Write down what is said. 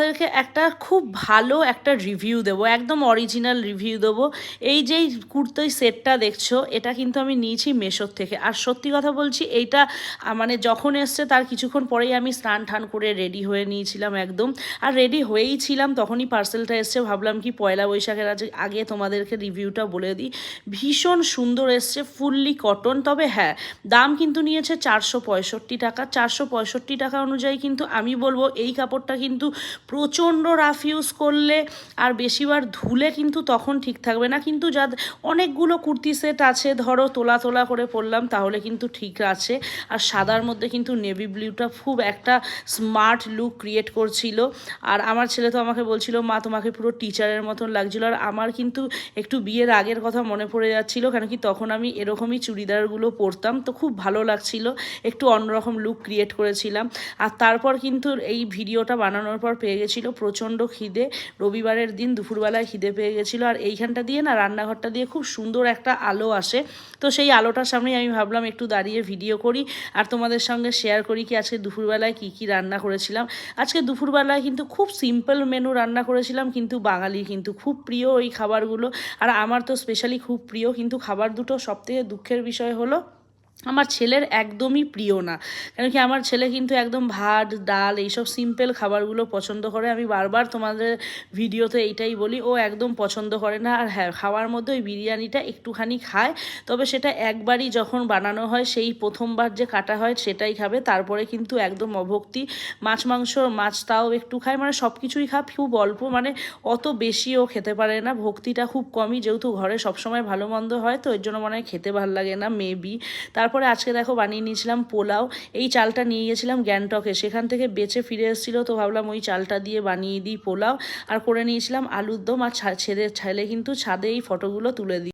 তাদেরকে একটা খুব ভালো একটা রিভিউ দেবো, একদম অরিজিনাল রিভিউ দেবো। এই যেই কুর্তি সেটটা দেখছো, এটা কিন্তু আমি নিয়েছি মেশোর থেকে। আর সত্যি কথা বলছি, এইটা মানে যখন এসছে তার কিছুক্ষণ পরেই আমি স্নান টান করে রেডি হয়ে নিয়েছিলাম একদম। আর রেডি হয়েই ছিলাম, তখনই পার্সেলটা এসছে। ভাবলাম কি পয়লা বৈশাখের আগে তোমাদেরকে রিভিউটা বলে দিই। ভীষণ সুন্দর এসছে, ফুললি কটন। তবে হ্যাঁ, দাম কিন্তু নিয়েছে 465 টাকা। 465 টাকা অনুযায়ী কিন্তু আমি বলবো এই কাপড়টা কিন্তু প্রচণ্ড রাফ ইউজ করলে আর বেশিবার ধুলে কিন্তু তখন ঠিক থাকবে না। কিন্তু অনেকগুলো কুর্তি সেট আছে, ধরো তোলা তোলা করে পরলাম, তাহলে কিন্তু ঠিক আছে। আর সাদার মধ্যে কিন্তু নেভি ব্লুটা খুব একটা স্মার্ট লুক ক্রিয়েট করছিল। আর আমার ছেলে তো আমাকে বলছিল, মা তোমাকে পুরো টিচারের মতন লাগছিল। আর আমার কিন্তু একটু বিয়ের আগের কথা মনে পড়ে যাচ্ছিল, কেন কি তখন আমি এরকমই চুড়িদারগুলো পরতাম, তো খুব ভালো লাগছিল, একটু অন্যরকম লুক ক্রিয়েট করেছিলাম। আর তারপর কিন্তু এই ভিডিওটা বানানোর পর পেয়ে গেছিলো প্রচণ্ড খিদে। রবিবারের দিন দুপুরবেলায় খিদে পেয়ে গেছিলো। আর এইখানটা দিয়ে না, রান্নাঘরটা দিয়ে খুব সুন্দর একটা আলো আসে, তো সেই আলোটার সামনেই আমি ভাবলাম একটু দাঁড়িয়ে ভিডিও করি আর তোমাদের সঙ্গে শেয়ার করি কি আজকে দুপুরবেলায় কি রান্না করেছিলাম। আজকে দুপুরবেলায় কিন্তু খুব সিম্পল মেনু রান্না করেছিলাম, কিন্তু বাঙালি কিন্তু খুব প্রিয় এই খাবারগুলো। আর আমার তো স্পেশালি খুব প্রিয়। কিন্তু খাবার দুটো সবথেকে দুঃখের বিষয় হলো আমার ছেলের একদমই প্রিয় না। কেন কি আমার ছেলে কিন্তু একদম ভাত ডাল এইসব সিম্পল খাবারগুলো পছন্দ করে। আমি বারবার তোমাদের ভিডিওতে এইটাই বলি, ও একদম পছন্দ করে না। আর হ্যাঁ, খাওয়ার মধ্যে ওই বিরিয়ানিটা একটুখানি খায়, তবে সেটা একবারই যখন বানানো হয়, সেই প্রথমবার যে কাটা হয় সেটাই খাবে। তারপরে কিন্তু একদম অভক্তি। মাছ তাও একটু খায়, মানে সব কিছুই খায় খুব অল্প, মানে অত বেশিও খেতে পারে না। ভক্তিটা খুব কমই, যেহেতু ঘরে সবসময় ভালো মন্দ হয়, তো এর জন্য মনে হয় খেতে ভালো লাগে না মেবি। তারপরে আজকে দেখো বানিয়ে নিয়েছিলাম পোলাও। এই চালটা নিয়ে গেছিলাম গ্যাংটকে, সেখান থেকে বেচে ফিরে এসেছিলো, তো ভাবলাম ওই চালটা দিয়ে বানিয়ে দিই পোলাও। আর করে নিয়েছিলাম আলুর দম। আর ছেলে কিন্তু ছাদে এই ফটোগুলো তুলে দিই।